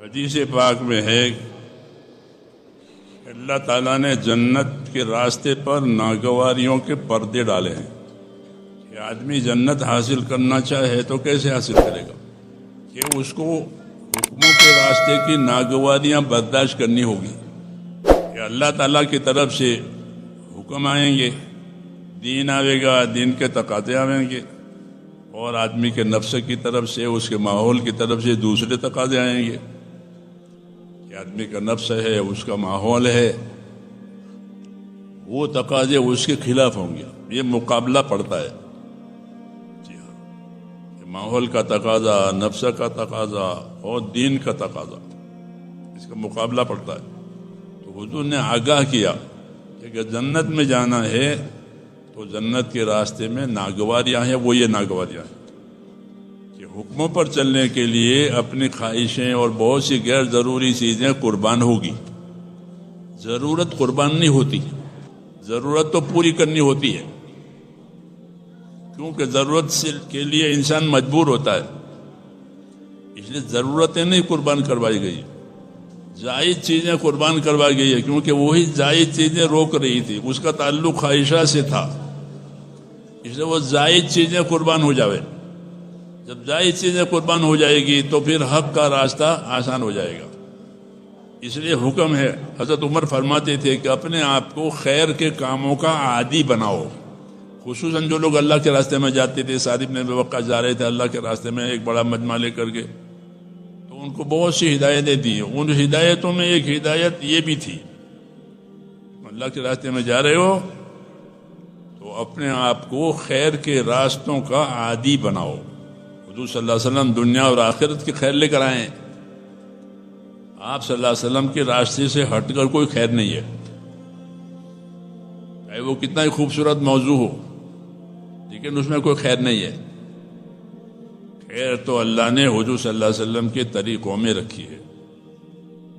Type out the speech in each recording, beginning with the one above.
حدیث پاک میں ہے کہ اللہ تعالیٰ نے جنت کے راستے پر ناگواریوں کے پردے ڈالے ہیں کہ آدمی جنت حاصل کرنا چاہے تو کیسے حاصل کرے گا کہ اس کو حکموں کے راستے کی ناگواریاں برداشت کرنی ہوگی کہ اللہ تعالیٰ کی طرف سے حکم آئیں گے، دین آئے گا، دین کے تقاضے آئیں گے، اور آدمی کے نفس کی طرف سے، اس کے ماحول کی طرف سے دوسرے تقاضے آئیں گے کہ آدمی کا نفس ہے، اس کا ماحول ہے، وہ تقاضے اس کے خلاف ہوں گے۔ یہ مقابلہ پڑتا ہے، جی ہاں، کہ ماحول کا تقاضا، نفس کا تقاضا اور دین کا تقاضا، اس کا مقابلہ پڑتا ہے۔ تو حضور نے آگاہ کیا کہ اگر جنت میں جانا ہے تو جنت کے راستے میں ناگواریاں ہیں، وہ یہ ناگواریاں ہیں کہ حکموں پر چلنے کے لیے اپنی خواہشیں اور بہت سی غیر ضروری چیزیں قربان ہوگی۔ ضرورت قربان نہیں ہوتی، ضرورت تو پوری کرنی ہوتی ہے، کیونکہ ضرورت کے لیے انسان مجبور ہوتا ہے، اس لیے ضرورتیں نہیں قربان کروائی گئی، زائد چیزیں قربان کروائی گئی ہے، کیونکہ وہی زائد چیزیں روک رہی تھی، اس کا تعلق خواہشات سے تھا، اس لیے وہ زائد چیزیں قربان ہو جاوے۔ جب زائد چیزیں قربان ہو جائے گی تو پھر حق کا راستہ آسان ہو جائے گا۔ اس لیے حکم ہے، حضرت عمر فرماتے تھے کہ اپنے آپ کو خیر کے کاموں کا عادی بناؤ، خصوصاً جو لوگ اللہ کے راستے میں جاتے تھے۔ سعد بن ابی وقاص جا رہے تھے اللہ کے راستے میں ایک بڑا مجمع لے کر کے، تو ان کو بہت سی ہدایتیں دی، ان ہدایتوں میں ایک ہدایت یہ بھی تھی، اللہ کے راستے میں جا رہے ہو تو اپنے آپ کو خیر کے راستوں کا عادی بناؤ۔ حضور صلی اللہ علیہ وسلم دنیا اور آخرت کی خیر لے کر آئے ہیں، آپ صلی اللہ علیہ وسلم کے راستے سے ہٹ کر کوئی خیر نہیں ہے، چاہے وہ کتنا ہی خوبصورت موضوع ہو، لیکن اس میں کوئی خیر نہیں ہے۔ خیر تو اللہ نے حضور صلی اللہ علیہ وسلم کے طریقوں میں رکھی ہے،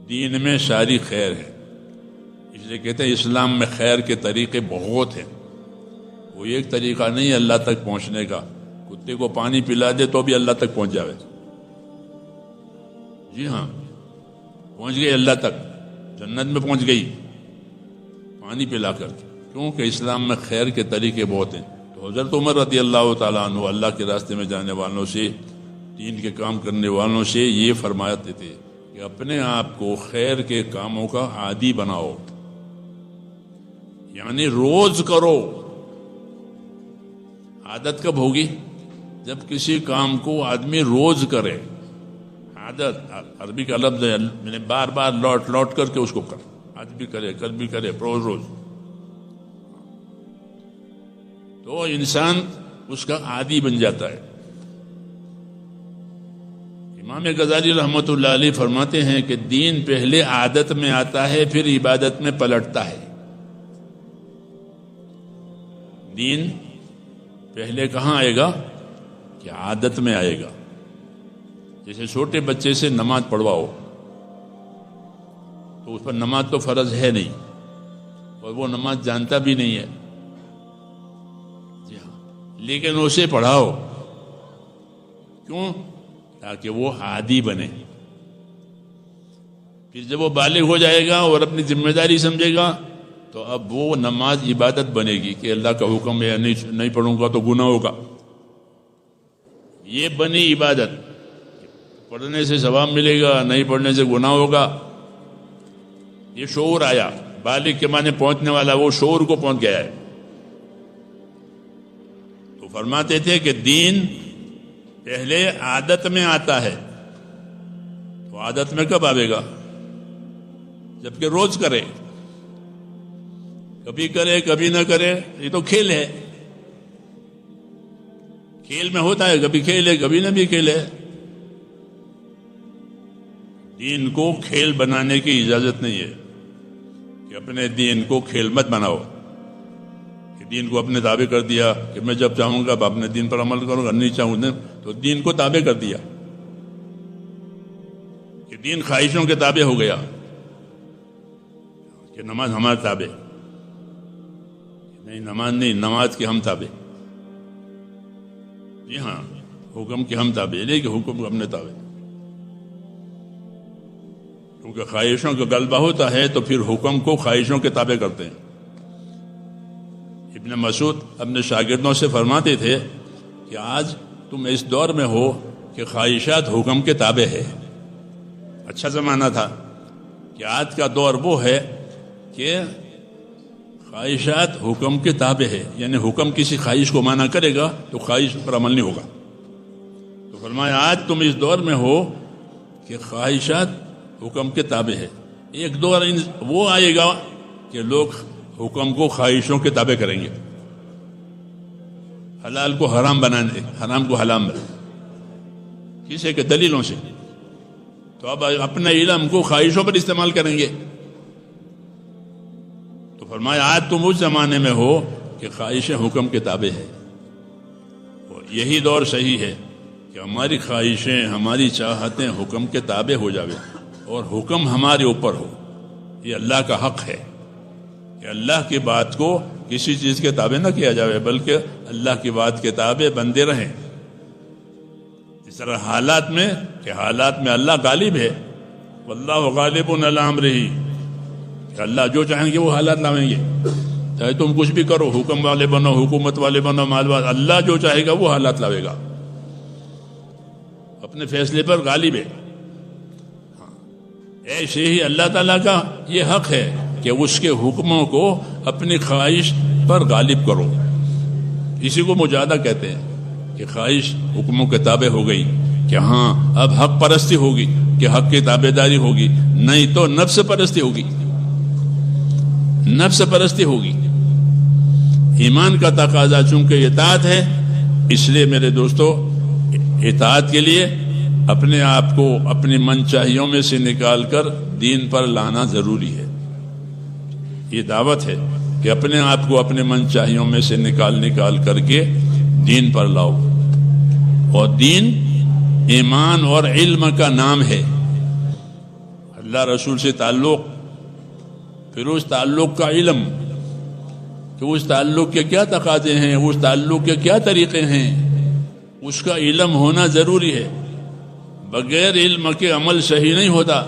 دین میں ساری خیر ہے، اس لیے کہتے ہیں اسلام میں خیر کے طریقے بہت ہیں، وہ ایک طریقہ نہیں ہے اللہ تک پہنچنے کا۔ کتے کو پانی پلا دے تو بھی اللہ تک پہنچ جاوے، جی ہاں، پہنچ گئی اللہ تک، جنت میں پہنچ گئی پانی پلا کر، کیونکہ اسلام میں خیر کے طریقے بہت ہیں۔ تو حضرت عمر رضی اللہ تعالیٰ عنہ اللہ کے راستے میں جانے والوں سے، دین کے کام کرنے والوں سے یہ فرماتے تھے کہ اپنے آپ کو خیر کے کاموں کا عادی بناؤ، یعنی روز کرو۔ عادت کب ہوگی؟ جب کسی کام کو آدمی روز کرے۔ عادت عربی کا لفظ ہے، یعنی بار بار لوٹ لوٹ کر کے اس کو کر، آج بھی کرے، کل بھی کرے، روز روز، تو انسان اس کا عادی بن جاتا ہے۔ امام غزالی رحمۃ اللہ علیہ فرماتے ہیں کہ دین پہلے عادت میں آتا ہے، پھر عبادت میں پلٹتا ہے۔ دین پہلے کہاں آئے گا؟ کہ عادت میں آئے گا۔ جیسے چھوٹے بچے سے نماز پڑھواؤ تو اس پر نماز تو فرض ہے نہیں، اور وہ نماز جانتا بھی نہیں ہے، جی ہاں، لیکن اسے پڑھاؤ، کیوں؟ تاکہ وہ عادی بنے۔ پھر جب وہ بالغ ہو جائے گا اور اپنی ذمہ داری سمجھے گا تو اب وہ نماز عبادت بنے گی کہ اللہ کا حکم ہے، نہیں پڑھوں گا تو گناہ ہوگا، یہ بنی عبادت۔ پڑھنے سے ثواب ملے گا، نہیں پڑھنے سے گناہ ہوگا، یہ شعور آیا، بالغ کے معنی پہنچنے والا، وہ شعور کو پہنچ گیا ہے۔ تو فرماتے تھے کہ دین پہلے عادت میں آتا ہے، تو عادت میں کب آئے گا؟ جبکہ روز کرے، کبھی کرے کبھی نہ کرے، یہ تو کھیل ہے، کھیل میں ہوتا ہے، کبھی کھیل ہے کبھی نہ بھی کھیل ہے۔ دین کو کھیل بنانے کی اجازت نہیں ہے کہ اپنے دین کو کھیل مت بناؤ، کہ دین کو اپنے تابع کر دیا کہ میں جب چاہوں گا اپنے دین پر عمل کروں گا، نہیں چاہوں گا تو دین کو تابع کر دیا، کہ دین خواہشوں کے تابع ہو گیا، کہ نماز ہمارے تابع نہیں، نماز نہیں، نماز کے ہم تابع، جی ہاں، حکم کے ہم تابع نہیں کہ حکم کو اپنے تابع۔ کیونکہ خواہشوں کا غلبہ ہوتا ہے تو پھر حکم کو خواہشوں کے تابع کرتے ہیں. ابن مسعود اپنے شاگردوں سے فرماتے تھے کہ آج تم اس دور میں ہو کہ خواہشات حکم کے تابع ہے. اچھا زمانہ تھا کہ آج کا دور وہ ہے کہ خواہشات حکم کے تابع ہے، یعنی حکم کسی خواہش کو منع کرے گا تو خواہش پر عمل نہیں ہوگا. تو فرمایا آج تم اس دور میں ہو کہ خواہشات حکم کے تابع ہے. ایک دور وہ آئے گا کہ لوگ حکم کو خواہشوں کے تابع کریں گے، حلال کو حرام بنائیں گے، حرام کو حلال بنائیں کسی کے دلیلوں سے. تو اب اپنے علم کو خواہشوں پر استعمال کریں گے. تو فرمایا آج تم اس زمانے میں ہو کہ خواہشیں حکم کے تابع ہے. یہی دور صحیح ہے کہ ہماری خواہشیں، ہماری چاہتیں حکم کے تابع ہو جاوے اور حکم ہمارے اوپر ہو. یہ اللہ کا حق ہے کہ اللہ کی بات کو کسی چیز کے تابع نہ کیا جاوے، بلکہ اللہ کی بات کے تابع بندے رہیں. اس طرح حالات میں کہ حالات میں اللہ غالب ہے، واللہ غالب علی امرہ، کہ اللہ جو چاہیں گے وہ حالات لاویں گے. چاہے تم کچھ بھی کرو، حکم والے بنو، حکومت والے بنو، مال والے، اللہ جو چاہے گا وہ حالات لاوے گا، اپنے فیصلے پر غالب ہے. ایسے ہی اللہ تعالیٰ کا یہ حق ہے کہ اس کے حکموں کو اپنی خواہش پر غالب کرو. اسی کو مجاہدہ کہتے ہیں کہ خواہش حکموں کے تابع ہو گئی کہ ہاں اب حق پرستی ہوگی، کہ حق کی تابع داری ہوگی، نہیں تو نفس پرستی ہوگی. نفس پرستی ہوگی. ایمان کا تقاضا چونکہ اطاعت ہے، اس لیے میرے دوستو اطاعت کے لیے اپنے آپ کو اپنی من چاہیوں میں سے نکال کر دین پر لانا ضروری ہے. یہ دعوت ہے کہ اپنے آپ کو اپنے من چاہیوں میں سے نکال کر کے دین پر لاؤ. اور دین ایمان اور علم کا نام ہے. اللہ رسول سے تعلق، پھر اس تعلق کا علم کہ اس تعلق کے کیا تقاضے ہیں، اس تعلق کے کیا طریقے ہیں، اس کا علم ہونا ضروری ہے. بغیر علم کے عمل صحیح نہیں ہوتا.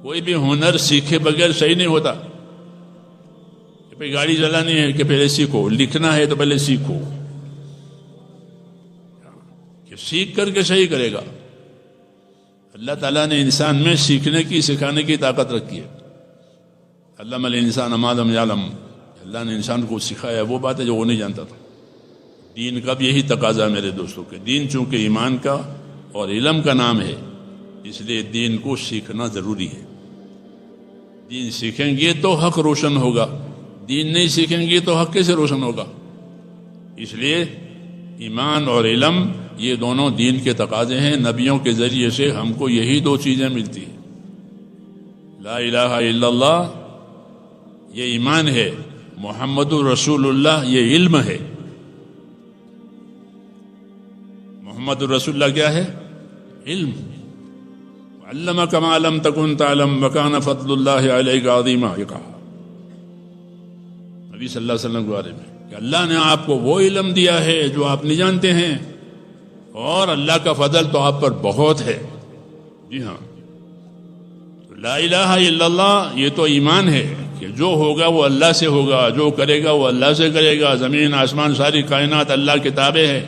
کوئی بھی ہنر سیکھے بغیر صحیح نہیں ہوتا. کہ بھئی گاڑی چلانی ہے کہ پہلے سیکھو، لکھنا ہے تو پہلے سیکھو، کہ سیکھ کر کے صحیح کرے گا. اللہ تعالیٰ نے انسان میں سیکھنے کی، سکھانے کی طاقت رکھی ہے. علم الانسان ما لم یعلم، اللہ نے انسان کو سکھایا وہ بات ہے جو وہ نہیں جانتا تھا. دین کا بھی یہی تقاضا ہے میرے دوستوں کے. دین چونکہ ایمان کا اور علم کا نام ہے، اس لیے دین کو سیکھنا ضروری ہے. دین سیکھیں گے تو حق روشن ہوگا، دین نہیں سیکھیں گے تو حق کیسے روشن ہوگا؟ اس لیے ایمان اور علم یہ دونوں دین کے تقاضے ہیں. نبیوں کے ذریعے سے ہم کو یہی دو چیزیں ملتی ہیں. لا الہ الا اللہ یہ ایمان ہے، محمد الرسول اللہ یہ علم ہے. محمد الرسول اللہ کیا ہے؟ علم. علمک ما لم تکن تعلم وکان فضل اللہ علیک عظیما. یہ کہا نبی صلی اللہ علیہ وسلم کے بارے میں کہ اللہ نے آپ کو وہ علم دیا ہے جو آپ نہیں جانتے ہیں، اور اللہ کا فضل تو آپ پر بہت ہے. جی ہاں، لا الہ الا اللہ یہ تو ایمان ہے کہ جو ہوگا وہ اللہ سے ہوگا، جو کرے گا وہ اللہ سے کرے گا. زمین آسمان ساری کائنات اللہ کے تابع ہے،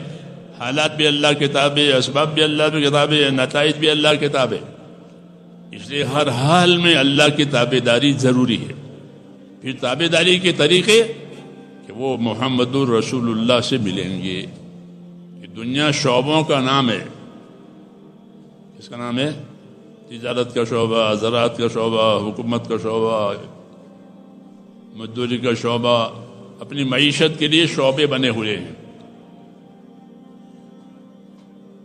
حالات بھی اللہ کے تابع، اسباب بھی اللہ کے تابع، نتائج بھی اللہ کے تابع. اس لیے ہر حال میں اللہ کی تابع داری ضروری ہے. پھر تابع داری کے طریقے کہ وہ محمد الرسول اللہ سے ملیں گے. دنیا شعبوں کا نام ہے. کس کا نام ہے؟ تجارت کا شعبہ، زراعت کا شعبہ، حکومت کا شعبہ، مزدوری کا شعبہ. اپنی معیشت کے لیے شعبے بنے ہوئے ہیں.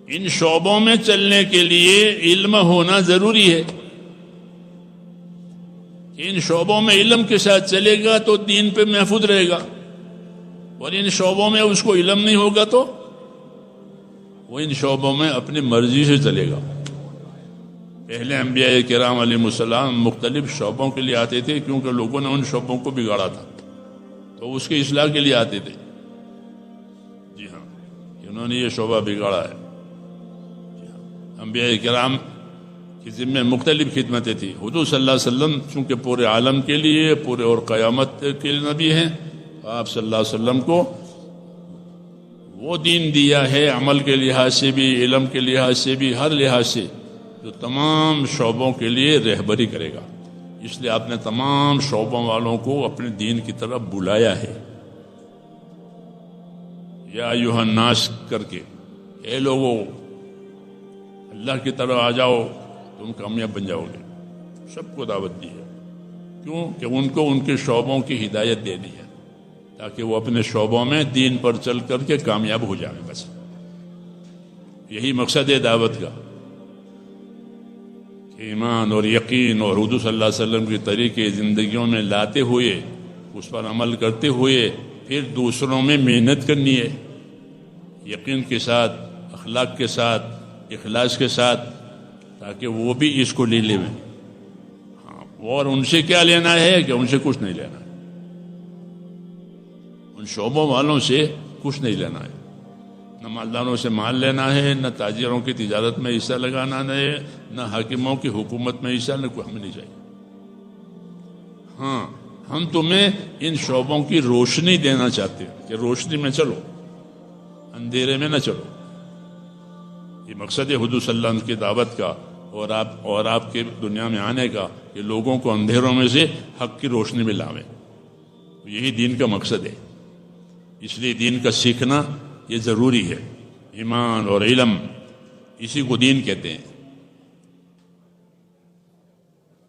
ان شعبوں میں چلنے کے لیے علم ہونا ضروری ہے. ان شعبوں میں علم کے ساتھ چلے گا تو دین پہ محفوظ رہے گا، اور ان شعبوں میں اس کو علم نہیں ہوگا تو وہ ان شعبوں میں اپنی مرضی سے چلے گا. پہلے انبیاء کرام علیہ السلام مختلف شعبوں کے لیے آتے تھے، کیونکہ لوگوں نے ان شعبوں کو بگاڑا تھا، تو اس کی اصلاح کے لیے آتے تھے. جی ہاں، انہوں نے یہ شعبہ بگاڑا ہے. انبیاء کرام کے ذمے مختلف خدمتیں تھیں. حضور صلی اللہ علیہ وسلم چونکہ پورے عالم کے لیے، پورے اور قیامت کے لیے نبی ہیں، آپ صلی اللہ علیہ وسلم کو وہ دین دیا ہے عمل کے لحاظ سے بھی، علم کے لحاظ سے بھی، ہر لحاظ سے، جو تمام شعبوں کے لیے رہبری کرے گا. اس لیے آپ نے تمام شعبوں والوں کو اپنے دین کی طرف بلایا ہے. یا ایھا الناس کر کے، اے لوگو اللہ کی طرف آ جاؤ، تم کامیاب بن جاؤ گے. سب کو دعوت دی ہے. کیوں کہ ان کو ان کے شعبوں کی ہدایت دینی ہے تاکہ وہ اپنے شعبوں میں دین پر چل کر کے کامیاب ہو جائیں. بس یہی مقصد ہے دعوت کا، کہ ایمان اور یقین اور حضور صلی اللہ علیہ وسلم کے طریقے زندگیوں میں لاتے ہوئے، اس پر عمل کرتے ہوئے، پھر دوسروں میں محنت کرنی ہے، یقین کے ساتھ، اخلاق کے ساتھ، اخلاص کے ساتھ، تاکہ وہ بھی اس کو لے لیں. اور ان سے کیا لینا ہے کہ ان سے کچھ نہیں لینا ہے، ان شعبوں والوں سے کچھ نہیں لینا ہے. نہ مالداروں سے مال لینا ہے، نہ تاجروں کی تجارت میں حصہ لگانا ہے، نہ حاکموں کی حکومت میں حصہ، نہ کوئی ہمیں نہیں چاہیے. ہاں، ہم تمہیں ان شعبوں کی روشنی دینا چاہتے ہیں کہ روشنی میں چلو، اندھیرے میں نہ چلو. یہ مقصد ہے حضور صلی اللہ علیہ وسلم کی دعوت کا اور آپ کے دنیا میں آنے کا، کہ لوگوں کو اندھیروں میں سے حق کی روشنی میں لاویں. یہی دین کا مقصد ہے. اس لیے دین کا سیکھنا یہ ضروری ہے. ایمان اور علم، اسی کو دین کہتے ہیں.